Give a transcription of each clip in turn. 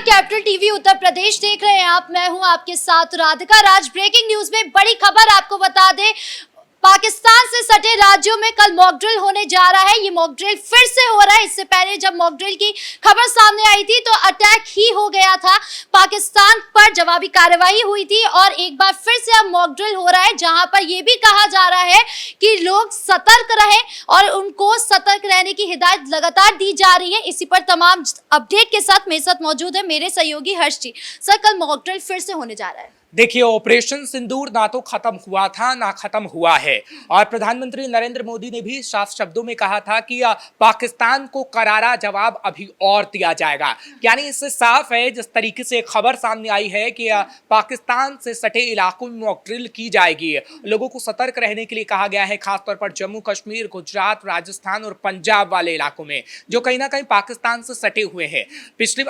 Capital TV Uttar Pradesh देख रहे हैं आप। मैं हूं आपके साथ राधिका राज। ब्रेकिंग न्यूज में बड़ी खबर आपको बता दें, पाकिस्तान से सटे राज्यों में कल मॉक ड्रिल होने जा रहा है। ये मॉक ड्रिल फिर से हो रहा है। इससे पहले जब मॉक ड्रिल की खबर सामने आई थी तो अटैक ही हो गया था, पाकिस्तान पर जवाबी कार्रवाई हुई थी और एक बार फिर से अब मॉक ड्रिल हो रहा है, जहां पर यह भी कहा जा रहा है कि लोग सतर्क रहें और उनको सतर्क रहने की हिदायत लगातार दी जा रही है। इसी पर तमाम अपडेट के साथ मेरे साथ मौजूद है मेरे सहयोगी हर्ष जी। सर, कल मॉक ड्रिल फिर से होने जा रहा है। देखिए, ऑपरेशन सिंदूर ना तो खत्म हुआ था ना खत्म हुआ है और प्रधानमंत्री नरेंद्र मोदी ने भी साफ शब्दों में कहा था कि पाकिस्तान को करारा जवाब अभी और दिया जाएगा। यानी इससे साफ है, जिस तरीके से खबर सामने आई है कि पाकिस्तान से सटे इलाकों में मॉक ड्रिल की जाएगी, लोगों को सतर्क रहने के लिए कहा गया है, खासतौर पर जम्मू कश्मीर, गुजरात, राजस्थान और पंजाब वाले इलाकों में जो कहीं ना कहीं पाकिस्तान से सटे हुए हैं।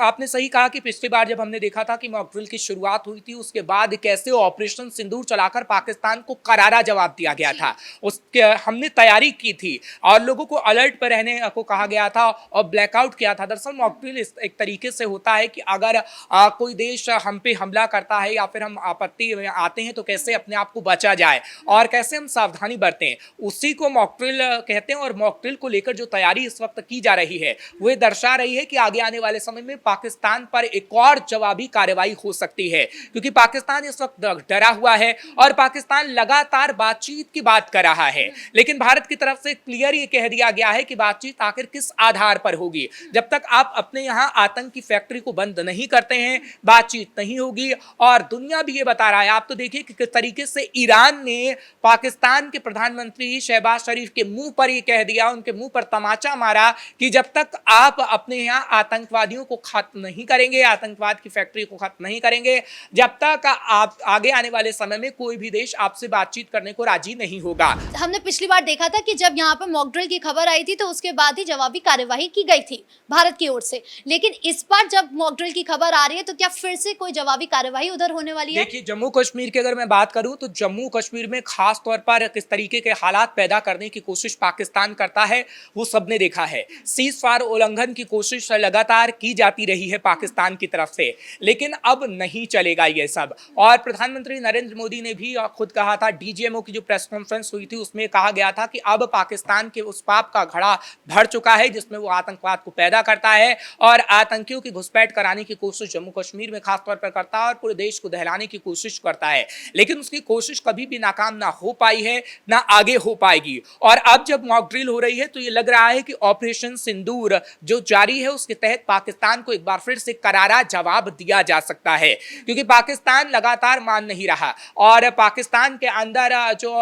आपने सही कहा कि पिछली बार जब हमने देखा था कि मॉक ड्रिल की शुरुआत हुई थी, उसके बाद कैसे ऑपरेशन सिंदूर चलाकर पाकिस्तान को करारा जवाब दिया गया था, उसके हमने तैयारी की थी और लोगों को अलर्ट पर रहने को कहा गया था और ब्लैकआउट किया था। दरअसल मॉक ड्रिल एक तरीके से होता है कि अगर कोई देश हम पे हमला करता है या फिर हम आपत्ति में आते हैं तो कैसे अपने आप को बचा जाए और कैसे हम सावधानी बरतें, उसी को मॉक ड्रिल कहते हैं। और मॉक ड्रिल को लेकर जो तैयारी इस वक्त की जा रही है वो दर्शा रही है कि आगे आने वाले समय में पाकिस्तान पर एक और जवाबी कार्रवाई हो सकती है, क्योंकि पाकिस्तान इस वक्त डरा हुआ है और पाकिस्तान लगातार बातचीत की बात कर रहा है, लेकिन भारत की तरफ से क्लियर ये कह दिया गया है कि बातचीत आखिर किस आधार पर होगी। जब तक आप अपने यहां आतंक की फैक्ट्री को बंद नहीं करते हैं, बातचीत नहीं होगी। और दुनिया भी ये बता रहा है, आप तो देखिए कि किस तरीके से ईरान ने पाकिस्तान के प्रधानमंत्री शहबाज शरीफ के मुंह पर ये कह दिया, उनके मुंह पर तमाचा मारा कि जब तक आप अपने यहां आतंकवादियों को खत्म नहीं करेंगे, आतंकवाद की फैक्ट्री को खत्म नहीं करेंगे, जब तक आप आगे आने वाले समय में कोई भी देश आपसे बातचीत करने को राजी नहीं होगा। हमने पिछली बार देखा था कि जब यहाँ पर मॉक ड्रिल की खबर आई थी तो उसके बाद ही जवाबी कार्यवाही की गई थी भारत की ओर से, लेकिन इस बार जब मॉक ड्रिल की खबर आ रही है तो क्या फिर से कोई जवाबी कार्यवाही उधर होने वाली है? देखिए, जम्मू कश्मीर की अगर मैं बात करूं तो जम्मू कश्मीर में खास तौर पर किस तरीके के हालात पैदा करने की कोशिश पाकिस्तान करता है वो सबने देखा है। सीज फायर उल्लंघन की कोशिश लगातार की जाती रही है पाकिस्तान की तरफ से, लेकिन अब नहीं चलेगा ये सब। और प्रधानमंत्री नरेंद्र मोदी ने भी खुद कहा था, डीजीएमओ की जो प्रेस कॉन्फ्रेंस हुई थी उसमें कहा गया था कि अब पाकिस्तान के उस पाप का घड़ा भर चुका है जिसमें वो आतंकवाद को पैदा करता है और आतंकियों की घुसपैठ कराने की कोशिश जम्मू कश्मीर में खासतौर पर करता है और पूरे देश को दहलाने की कोशिश करता है, लेकिन उसकी कोशिश कभी भी नाकाम ना हो पाई है ना आगे हो पाएगी। और अब जब मॉक ड्रिल हो रही है तो ये लग रहा है कि ऑपरेशन सिंदूर जो जारी है उसके तहत पाकिस्तान को एक बार फिर से करारा जवाब दिया जा सकता है, क्योंकि पाकिस्तान लगातार मान नहीं रहा और पाकिस्तान के अंदर जो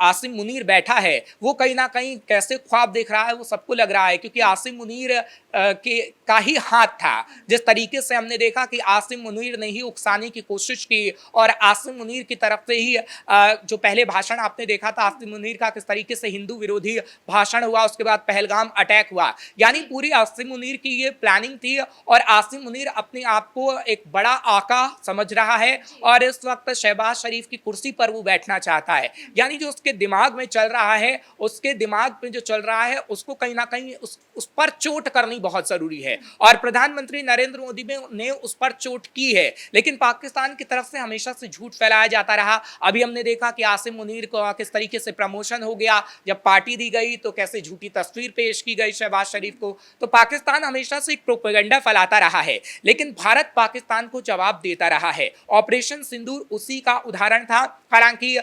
आसिम मुनीर बैठा है वो कहीं ना कहीं कैसे ख्वाब देख रहा है वो सबको लग रहा है, क्योंकि आसिम मुनीर का ही हाथ था। जिस तरीके से हमने देखा कि आसिम मुनीर ने ही उकसाने की कोशिश की और आसिम मुनीर की तरफ से ही जो पहले भाषण आपने देखा था आसिम मुनीर का, किस तरीके से हिंदू विरोधी भाषण हुआ, उसके बाद पहलगाम अटैक हुआ, यानी पूरी आसिम मुनीर की ये प्लानिंग थी और आसिम मुनीर अपने आप को एक बड़ा आका समझ रहा है और इस वक्त शहबाज शरीफ की कुर्सी पर वो बैठना चाहता है। यानी जो उसके दिमाग में चल रहा है, उसके दिमाग में जो चल रहा है उसको कहीं ना कहीं उस पर चोट करनी बहुत जरूरी है और प्रधानमंत्री नरेंद्र मोदी ने उस पर चोट की है, लेकिन पाकिस्तान की तरफ से हमेशा से झूठ फैलाया जाता रहा। अभी हमने देखा कि आसिम मुनीर को किस तरीके से प्रमोशन हो गया, जब पार्टी दी गई तो कैसे झूठी तस्वीर पेश की गई शहबाज शरीफ को। तो पाकिस्तान हमेशा से एक प्रोपेगेंडा फैलाता रहा है, लेकिन भारत पाकिस्तान को जवाब देता रहा है। ऑपरेशन सिंदूर उसी का उदाहरण था। हालांकि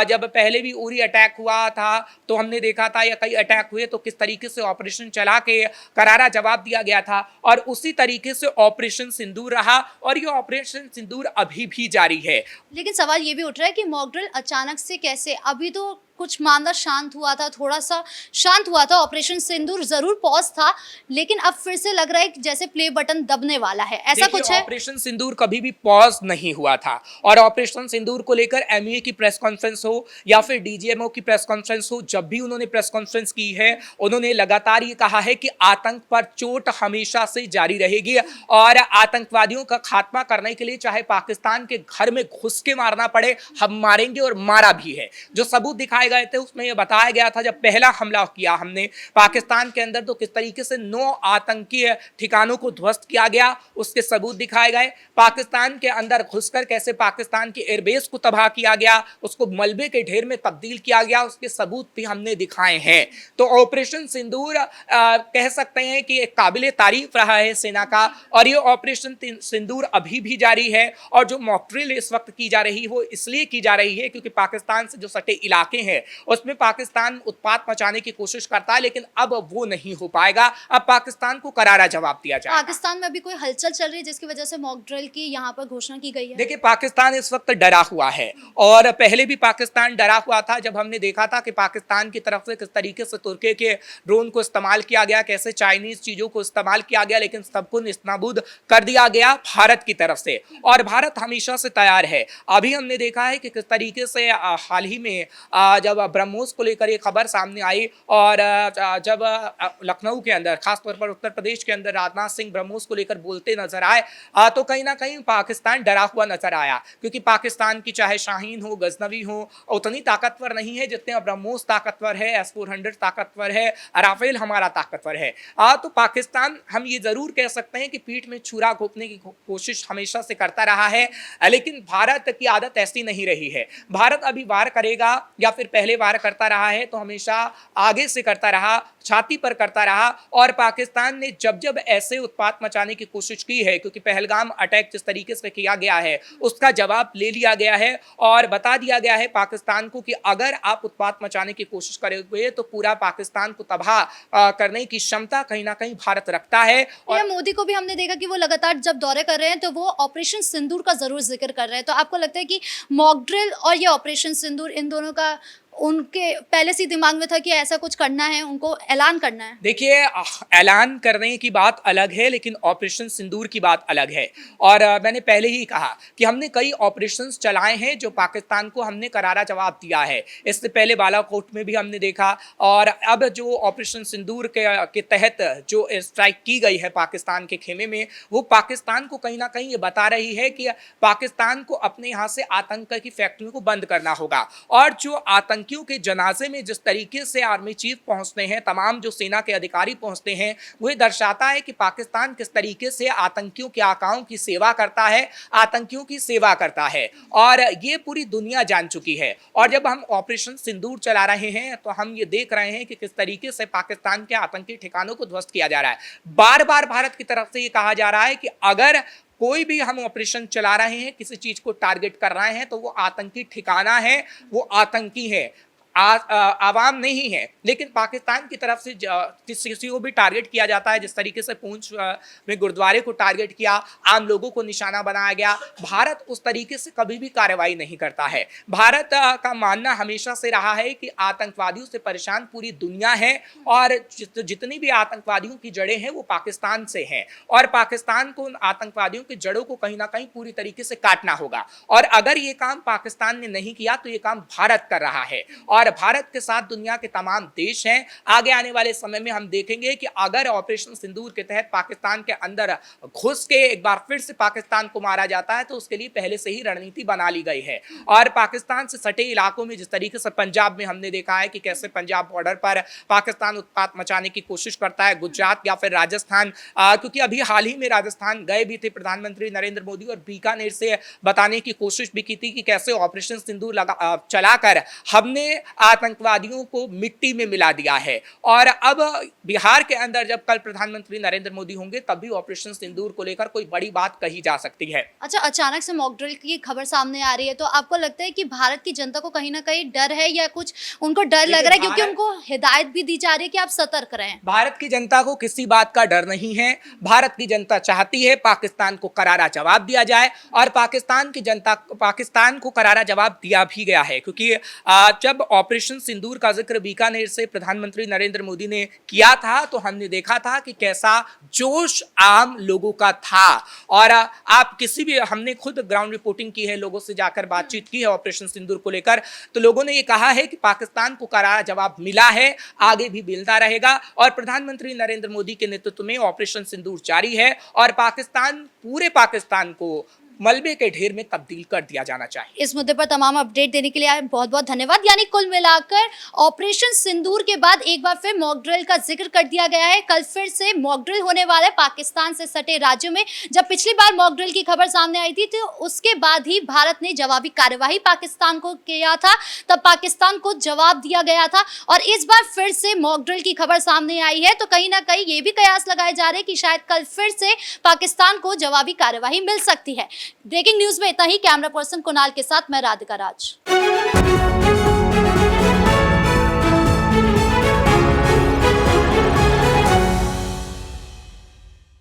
जब पहले भी उरी अटैक हुआ था तो हमने देखा था या कई अटैक हुए तो किस तरीके से ऑपरेशन चला के करारा जवाब दिया गया था और उसी तरीके से ऑपरेशन सिंदूर रहा और ये ऑपरेशन सिंदूर अभी भी जारी है। लेकिन सवाल ये भी उठ रहा है कि मॉक ड्रिल अचानक से कैसे, अभी तो कुछ मामला शांत हुआ था, थोड़ा सा शांत हुआ था, ऑपरेशन सिंदूर जरूर पॉज था, लेकिन अब फिर से लग रहा है कि जैसे प्ले बटन दबने वाला है, ऐसा कुछ है? ऑपरेशन सिंदूर कभी भी पॉज नहीं हुआ था और ऑपरेशन सिंदूर को लेकर एमईए की प्रेस कॉन्फ्रेंस हो या फिर डीजीएमओ की प्रेस कॉन्फ्रेंस हो, जब भी उन्होंने प्रेस कॉन्फ्रेंस की है उन्होंने लगातार ये कहा है कि आतंक पर चोट हमेशा से जारी रहेगी और आतंकवादियों का खात्मा करने के लिए चाहे पाकिस्तान के घर में घुस के मारना पड़े, हम मारेंगे और मारा भी है। जो सबूत दिखाए गए थे उसमें यह बताया गया था, जब पहला हमला किया हमने पाकिस्तान के अंदर तो किस तरीके से 9 आतंकी ठिकानों को ध्वस्त किया गया, उसके सबूत दिखाए गए। पाकिस्तान के अंदर घुसकर कैसे पाकिस्तान की एयरबेस को तबाह किया गया, उसको मलबे के ढेर में तब्दील किया गया, उसके सबूत भी हमने दिखाए हैं। तो ऑपरेशन सिंदूर कह सकते हैं कि एक काबिले तारीफ रहा है सेना का, और ये ऑपरेशन सिंदूर अभी भी जारी है। और जो मॉक ड्रिल इस वक्त की जा रही है वो इसलिए की जा रही है क्योंकि पाकिस्तान से जो सटे इलाके हैं उसमें पाकिस्तान उत्पात मचाने की कोशिश करता है, लेकिन अब वो नहीं हो पाएगा। अब पाकिस्तान को करारा जवाब दिया जाएगा। पाकिस्तान में अभी कोई हलचल चल रही है जिसकी वजह से मॉक ड्रिल की यहाँ पर घोषणा की गई है? देखिए, पाकिस्तान इस वक्त डरा हुआ है, और पहले भी पाकिस्तान डरा हुआ था जब हमने देखा था कि पाकिस्तान की तरफ से किस तरीके से तुर्की के ड्रोन को इस्तेमाल किया गया, कैसे चाइनीज चीजों को इस्तेमाल किया गया, लेकिन सबको निस्तनाबूद कर दिया गया भारत की तरफ से। और भारत हमेशा से तैयार है। अभी हमने देखा है कि किस तरीके से हाल ही में जब ब्रह्मोस को लेकर ये खबर सामने आई, और जब लखनऊ के अंदर, खासतौर पर उत्तर प्रदेश के अंदर राजनाथ सिंह ब्रह्मोस को लेकर बोलते नजर आए, तो कहीं ना कहीं पाकिस्तान डरा हुआ नजर आया, क्योंकि पाकिस्तान की चाहे शाहीन हो, गजनवी हो, उतनी ताकतवर नहीं है जितने ब्रह्मोस ताकतवर है, S-400 ताकतवर है, राफेल हमारा ताकतवर है। तो पाकिस्तान, हम ये जरूर कह सकते हैं कि पीठ में छुरा घोंपने की कोशिश हमेशा से करता रहा है, लेकिन भारत की आदत ऐसी नहीं रही है। भारत अभी वार करेगा या फिर पहले वार करता रहा है तो हमेशा आगे से करता रहा, छाती पर करता रहा। और पाकिस्तान ने जब जब ऐसे उत्पात मचाने की कोशिश की है, क्योंकि पहलगाम अटैक जिस तरीके से किया गया है उसका जवाब ले लिया गया है और बता दिया गया है पाकिस्तान को कि अगर आप उत्पात मचाने की कोशिश करोगे तो पूरा पाकिस्तान को तबाह करने की क्षमता कहीं ना कहीं भारत रखता है। और मोदी को भी हमने देखा कि वो लगातार जब दौरे कर रहे हैं तो वो ऑपरेशन सिंदूर का जरूर जिक्र कर रहे हैं। तो आपको लगता है कि मॉक ड्रिल और ये ऑपरेशन सिंदूर, इन दोनों का उनके पहले से दिमाग में था कि ऐसा कुछ करना है, उनको ऐलान करना है? देखिए, ऐलान करने की बात अलग है, लेकिन ऑपरेशन सिंदूर की बात अलग है। और मैंने पहले ही कहा कि हमने कई ऑपरेशंस चलाए हैं जो पाकिस्तान को हमने करारा जवाब दिया है। इससे पहले बालाकोट में भी हमने देखा, और अब जो ऑपरेशन सिंदूर के तहत जो स्ट्राइक की गई है पाकिस्तान के खेमे में, वो पाकिस्तान को कहीं ना कहीं ये बता रही है कि पाकिस्तान को अपने यहाँ से आतंक की फैक्ट्रियों को बंद करना होगा। और जो आतंकियों के जनाजे में जिस तरीके से आर्मी चीफ पहुंचते हैं, तमाम जो सेना के अधिकारी पहुंचते हैं, वो दर्शाता है कि पाकिस्तान किस तरीके से आतंकियों के आकाओं की सेवा करता है, आतंकियों की सेवा करता है, और ये पूरी दुनिया जान चुकी है। और जब हम ऑपरेशन सिंदूर चला रहे हैं तो हम ये देख रहे हैं कि किस तरीके से पाकिस्तान के आतंकी ठिकानों को ध्वस्त किया जा रहा है। बार बार भारत की तरफ से ये कहा जा रहा है कि अगर कोई भी हम ऑपरेशन चला रहे हैं, किसी चीज को टारगेट कर रहे हैं, तो वो आतंकी ठिकाना है, वो आतंकी है, आवाम नहीं है। लेकिन पाकिस्तान की तरफ से किसी को भी टारगेट किया जाता है, जिस तरीके से पूंछ में गुरुद्वारे को टारगेट किया, आम लोगों को निशाना बनाया गया, भारत उस तरीके से कभी भी कार्रवाई नहीं करता है। भारत का मानना हमेशा से रहा है कि आतंकवादियों से परेशान पूरी दुनिया है, और जितनी भी आतंकवादियों की जड़ें हैं वो पाकिस्तान से हैं, और पाकिस्तान को उन आतंकवादियों की जड़ों को कहीं ना कहीं पूरी तरीके से काटना होगा। और अगर ये काम पाकिस्तान ने नहीं किया तो ये काम भारत कर रहा है, और भारत के साथ दुनिया के तमाम देश हैं। आगे आने वाले समय में हम देखेंगे कि अगर ऑपरेशन सिंदूर के तहत पाकिस्तान के अंदर घुस के एक बार फिर से पाकिस्तान को मारा जाता है तो उसके लिए पहले से ही रणनीति बना ली गई है। और पाकिस्तान से सटे इलाकों में जिस तरीके से पंजाब में हमने देखा है कि कैसे पंजाब बॉर्डर पर पाकिस्तान उत्पात मचाने की कोशिश करता है, गुजरात या फिर राजस्थान, क्योंकि अभी हाल ही में राजस्थान गए भी थे प्रधानमंत्री नरेंद्र मोदी, और बीकानेर से बताने की कोशिश भी की थी कि कैसे ऑपरेशन सिंदूर चलाकर हमने आतंकवादियों को मिट्टी में मिला दिया है। और अब बिहार के अंदर जब कल प्रधानमंत्री नरेंद्र मोदी होंगे तब भी ऑपरेशन सिंदूर को लेकर कोई बड़ी बात कही जा सकती है। अच्छा, अचानक से मॉक ड्रिल की खबर सामने आ रही है, तो आपको लगता है कि भारत की जनता को कहीं ना कहीं डर है, या कुछ उनको डर लग रहा है क्योंकि उनको हिदायत भी दी जा रही है कि आप सतर्क रहें? भारत की जनता को किसी बात का डर नहीं है। भारत की जनता चाहती है पाकिस्तान को करारा जवाब दिया जाए, और पाकिस्तान की जनता पाकिस्तान को करारा जवाब दिया भी गया है, क्योंकि जब ऑपरेशन सिंदूर का जिक्र बीकानेर से प्रधानमंत्री नरेंद्र मोदी ने किया था तो हमने देखा था कि कैसा जोश आम लोगों का था। और आप किसी भी, हमने खुद ग्राउंड रिपोर्टिंग की है, लोगों से जाकर बातचीत की है ऑपरेशन सिंदूर को लेकर, तो लोगों ने ये कहा है कि पाकिस्तान को करारा जवाब मिला है, आगे भी मिलता रहेगा, और प्रधानमंत्री नरेंद्र मोदी के नेतृत्व में ऑपरेशन सिंदूर जारी है, और पाकिस्तान, पूरे पाकिस्तान को मलबे के ढेर में तब्दील कर दिया जाना चाहिए। इस मुद्दे पर तमाम अपडेट देने के लिए बहुत बहुत धन्यवाद। यानी कुल मिलाकर ऑपरेशन सिंदूर के बाद एक बार फिर मॉक ड्रिल का जिक्र कर दिया गया है। कल फिर से मॉक ड्रिल होने वाला है पाकिस्तान से सटे राज्यों में। जब पिछली बार मॉक ड्रिल की खबर सामने आई थी तो उसके बाद ही भारत ने जवाबी कार्यवाही पाकिस्तान को किया था, तब पाकिस्तान को जवाब दिया गया था। और इस बार फिर से मॉक ड्रिल की खबर सामने आई है तो कहीं ना कहीं ये भी कयास लगाए जा रहे हैं कि शायद कल फिर से पाकिस्तान को जवाबी कार्यवाही मिल सकती है। ब्रेकिंग न्यूज में इतना ही। कैमरा पर्सन कुणाल के साथ मैं राधिका राज।